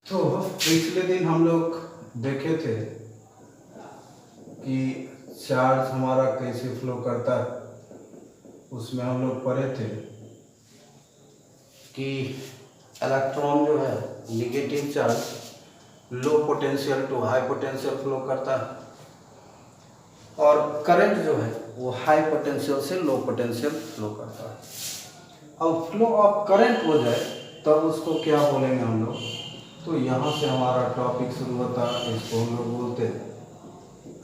तो पिछले दिन हम लोग देखे थे कि चार्ज हमारा कैसे फ्लो करता है। उसमें हम लोग पढ़े थे कि इलेक्ट्रॉन जो है negative charge low potential to high potential flow करता है और करंट जो है वो हाई पोटेंशियल से लो पोटेंशियल फ्लो करता है। अब फ्लो ऑफ करंट हो जाए तब उसको क्या बोलेंगे हम लोग। तो यहाँ से हमारा टॉपिक शुरू होता है। इसको हम लोग बोलते हैं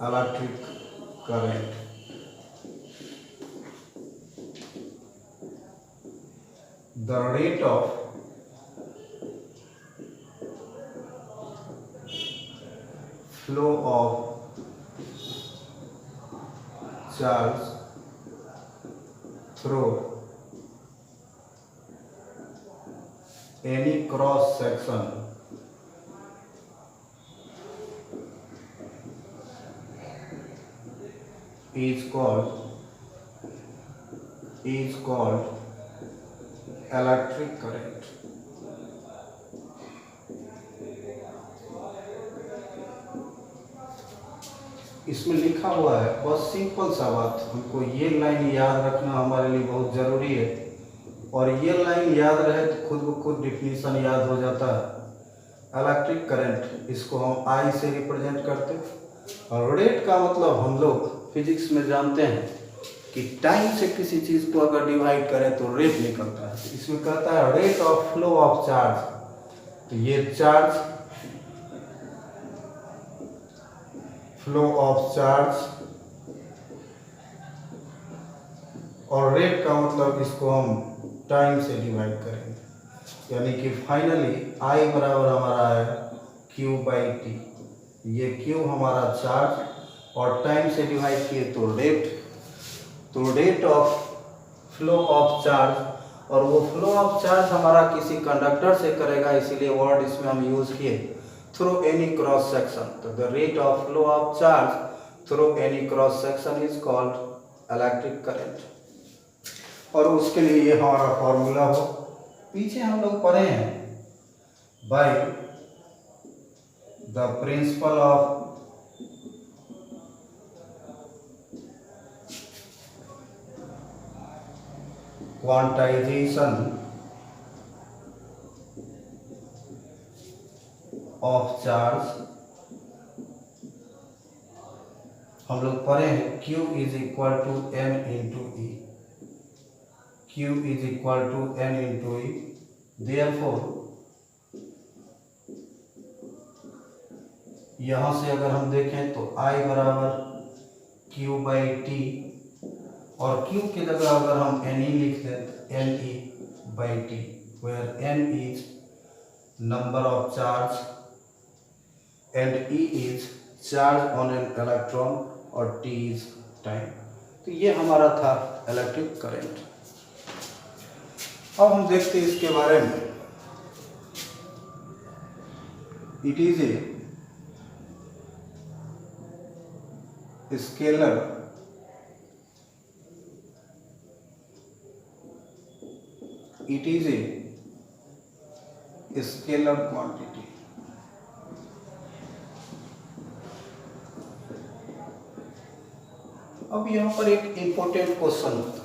electric current. The rate of flow of charge through any cross section is called electric current। इसमें लिखा हुआ है, बहुत सिंपल सा बात, हमको ये लाइन याद रखना हमारे लिए बहुत ज़रूरी है और ये लाइन याद रहे तो खुद ब खुद डिफिनीशन याद हो जाता है। इलेक्ट्रिक करंट इसको हम आई से रिप्रेजेंट करते हैं और रेट का मतलब हम लोग फिजिक्स में जानते हैं कि टाइम से किसी चीज़ को अगर डिवाइड करें तो रेट निकलता है। इसमें कहता है rate of flow of charge. तो ये चार्ज फ्लो ऑफ चार्ज और रेट का मतलब इसको हम टाइम से डिवाइड करेंगे, यानी कि फाइनली I बराबर हमारा है Q/T। ये Q हमारा चार्ज और टाइम से डिवाइड किए तो rate of flow of charge, और वो फ्लो ऑफ चार्ज हमारा किसी कंडक्टर से करेगा, इसीलिए वर्ड इसमें हम यूज किए थ्रू एनी क्रॉस सेक्शन। तो the rate of flow of charge through any cross section is called electric current. और उसके लिए ये हमारा फॉर्मूला हो, पीछे हम लोग पढ़े हैं by the principle of quantization of charge. हम लोग पढ़े हैं Q is equal to N into e. Q is equal to N into E। Therefore यहाँ से अगर हम देखें तो I बराबर Q/T और Q की जगह अगर हम Ne लिख दें तो Ne/T, where N is number of charge and E is charge on an electron और T is time। तो ये हमारा था इलेक्ट्रिक करंट। अब हम देखते हैं इसके बारे में। It is a scalar quantity. अब यहाँ पर एक इंपॉर्टेंट क्वेश्चन होता,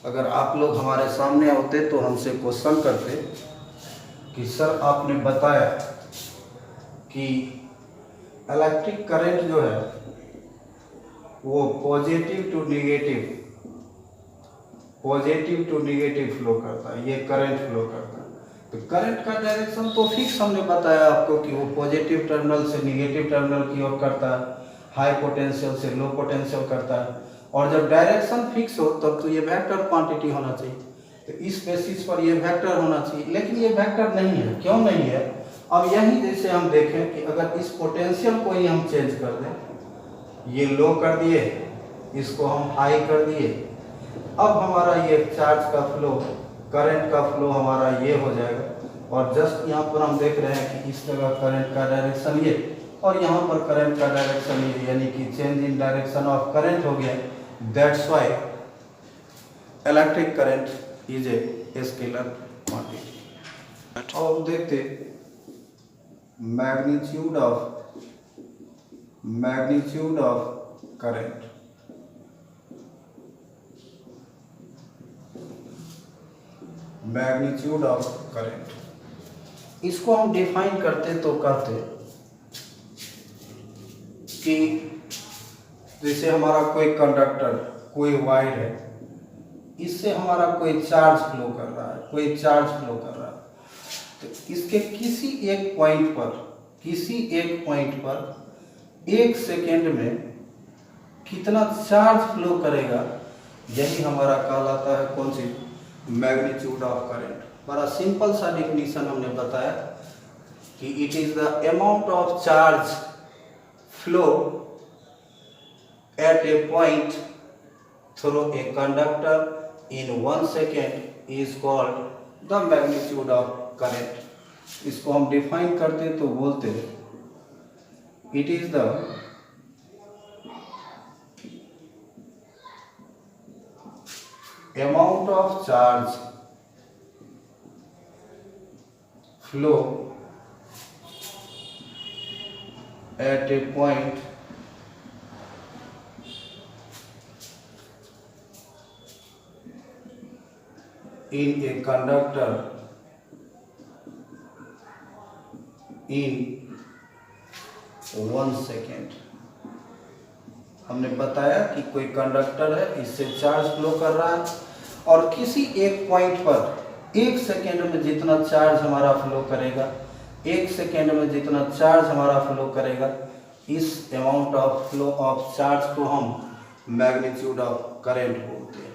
अगर आप लोग हमारे सामने होते तो हमसे क्वेश्चन करते कि सर आपने बताया कि इलेक्ट्रिक करंट जो है वो पॉजिटिव टू नेगेटिव फ्लो करता है, ये करंट फ्लो करता है। तो करंट का डायरेक्शन तो फिक्स हमने बताया आपको कि वो पॉजिटिव टर्मिनल से नेगेटिव टर्मिनल की ओर करता है, हाई पोटेंशियल से लो पोटेंशियल करता है। और जब डायरेक्शन फिक्स हो तब तो ये वेक्टर क्वांटिटी होना चाहिए, तो इस बेसिस पर ये वेक्टर होना चाहिए, लेकिन ये वेक्टर नहीं है। क्यों नहीं है? अब यही जैसे हम देखें कि अगर इस पोटेंशियल को ही हम चेंज कर दें, ये लो कर दिए, इसको हम हाई कर दिए, अब हमारा ये चार्ज का फ्लो, करंट का फ्लो हमारा ये हो जाएगा। और जस्ट यहाँ पर हम देख रहे हैं कि इस जगह करंट का डायरेक्शन ये और यहाँ पर करंट का डायरेक्शन ये, यानी कि change in direction of current हो गया। That's why electric current is a scalar quantity। अब देखते magnitude of current. Magnitude of current, इसको हम डिफाइन करते तो कहते कि जैसे हमारा कोई कंडक्टर, कोई वायर है, इससे हमारा कोई चार्ज फ्लो कर रहा है, तो इसके किसी एक पॉइंट पर 1 सेकेंड में कितना चार्ज फ्लो करेगा, यही हमारा कहलाता है कौन सी, मैग्नीट्यूड ऑफ करंट। बड़ा सिंपल सा डेफिनेशन हमने बताया कि it is the amount of charge flow at a point through a conductor in 1 second is called the magnitude of current. इसको हम डिफाइन करते तो बोलते it is the amount of charge flow at a point in a conductor in 1 second। हमने बताया कि कोई conductor है, इससे चार्ज फ्लो कर रहा है और किसी एक पॉइंट पर 1 सेकेंड में जितना चार्ज हमारा फ्लो करेगा, 1 सेकेंड में जितना चार्ज हमारा फ्लो करेगा, इस amount of flow of charge को हम मैग्नीट्यूड ऑफ करंट बोलते हैं।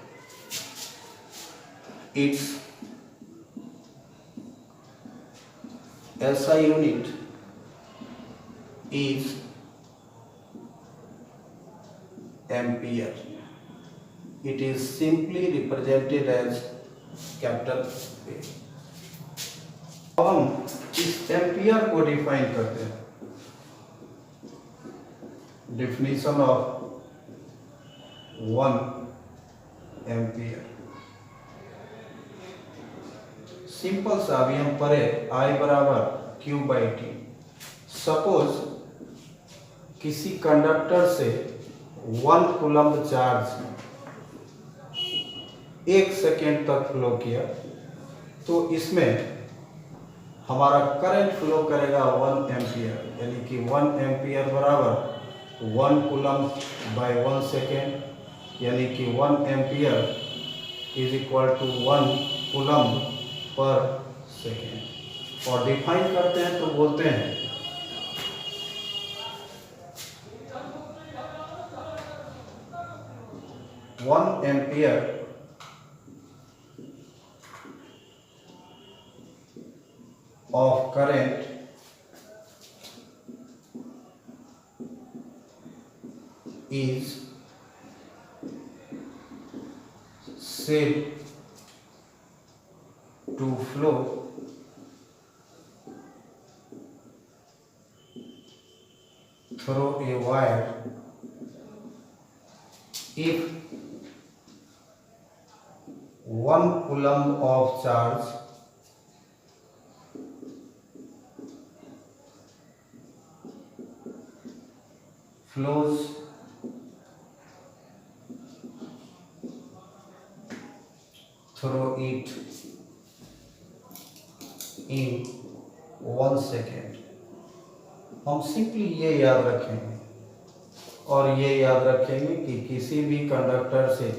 It's SI unit is ampere. It is simply represented as capital A। अब हम इस एम्पियर को डिफाइन करते हैं। डेफिनेशन ऑफ 1 एम्पियर, सिंपल सा, अभी हम पढ़े I बराबर Q/T। सपोज किसी कंडक्टर से 1 कूलम्ब चार्ज 1 सेकेंड तक फ्लो किया, तो इसमें हमारा करंट फ्लो करेगा 1 एम्पियर, यानी कि 1 एम्पियर बराबर 1 कूलम्ब बाय 1 सेकेंड, यानी कि 1 ampere is equal to 1 coulomb per second. और डिफाइन करते हैं तो बोलते हैं 1 ampere of current is said to flow through a wire if 1 coulomb of charge flows through it in 1 second. हम सिंपली ये याद रखेंगे और ये याद रखेंगे कि किसी भी कंडक्टर से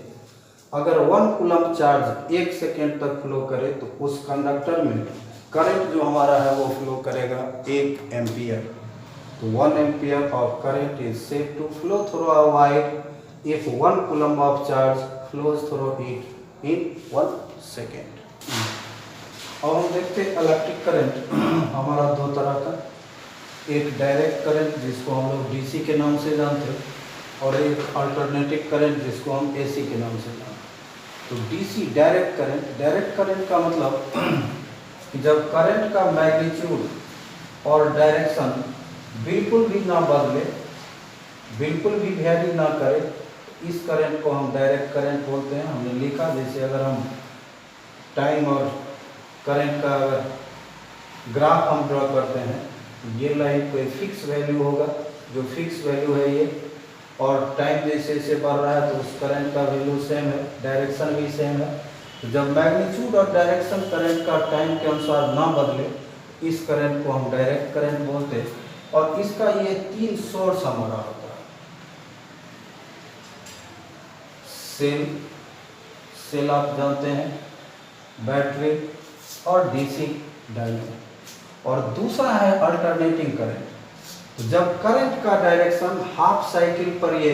अगर 1 कूलम्ब चार्ज 1 सेकेंड तक फ्लो करे, तो उस कंडक्टर में करंट जो हमारा है वो फ्लो करेगा 1 एम्पियर। तो 1 ampere of current is said to flow through a wire if 1 coulomb of charge flows through it in 1 second। अब हम देखते हैं इलेक्ट्रिक करंट हमारा 2 तरह का, एक डायरेक्ट करंट जिसको हम लोग DC के नाम से जानते हैं, और एक अल्टरनेटिव करंट जिसको हम AC के नाम से जानते हैं। तो DC डायरेक्ट करंट का मतलब कि जब करंट का मैग्नीट्यूड और डायरेक्शन बिल्कुल भी ना बदले, बिल्कुल भी वेरी ना करे, इस करंट को हम डायरेक्ट करंट बोलते हैं। हमने लिखा, जैसे अगर हम टाइम और करंट का अगर ग्राफ हम ड्रॉ करते हैं, ये लाइन कोई फिक्स वैल्यू होगा, जो फिक्स वैल्यू है ये, और टाइम जैसे जैसे बढ़ रहा है तो उस करंट का वैल्यू सेम है, डायरेक्शन भी सेम है। तो जब मैग्नीट्यूड और डायरेक्शन करंट का टाइम के अनुसार ना बदले, इस करंट को हम डायरेक्ट करंट बोलते हैं। और इसका ये 3 सोर्स हमारा होता है। सेल आप जानते हैं, बैटरी और डीसी डायनेमो। और दूसरा है अल्टरनेटिंग करंट। तो जब करंट का डायरेक्शन हाफ साइकिल पर ये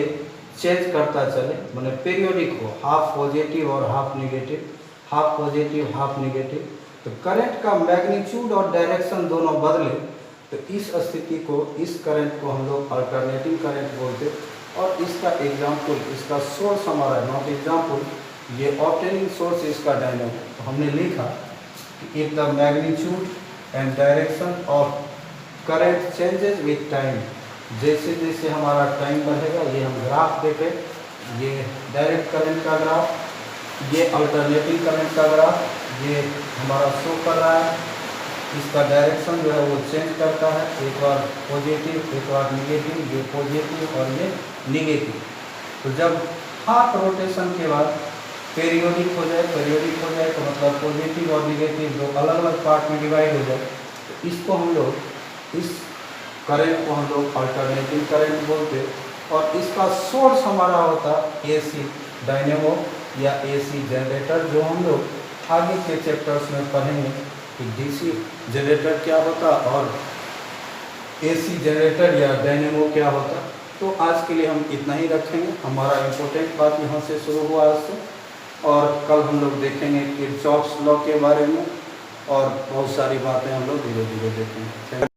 चेंज करता चले, माने पीरियोडिक हो, हाफ पॉजिटिव और half negative, half positive half negative, तो करंट का मैग्नीट्यूड और डायरेक्शन दोनों बदले, तो इस स्थिति को, इस करंट को हम लोग अल्टरनेटिंग करंट बोलते। और इसका एग्जाम्पल, इसका सोर्स हमारा नॉट एग्जाम्पल, ये ऑब्टेनिंग सोर्स इसका डायनेमो। तो हमने लिखा कि if the magnitude and direction of current changes with time, जैसे जैसे हमारा टाइम बढ़ेगा, ये हम ग्राफ देखें, ये डायरेक्ट करंट का ग्राफ, ये अल्टरनेटिंग करंट का ग्राफ, ये हमारा शो कर रहा है। इसका डायरेक्शन जो है वो चेंज करता है, एक बार पॉजिटिव एक बार निगेटिव, ये पॉजिटिव और ये निगेटिव। तो जब हाफ रोटेशन के बाद पीरियोडिक हो जाए तो मतलब पॉजिटिव और निगेटिव जो अलग अलग पार्ट में डिवाइड हो जाए, तो इसको हम लोग, इस करंट को हम लोग अल्टरनेटिंग करंट बोलते। और इसका सोर्स हमारा होता एसी डायनेमो या एसी जनरेटर, जो हम लोग आगे के चैप्टर्स में पढ़ेंगे कि डीसी जनरेटर क्या होता और एसी जनरेटर या डायनेमो क्या होता। तो आज के लिए हम इतना ही रखेंगे। हमारा इम्पोर्टेंट बात यहाँ से शुरू हुआ आज से, और कल हम लोग देखेंगे किरचॉफ्स लॉ के बारे में, और बहुत सारी बातें हम लोग धीरे धीरे देखेंगे।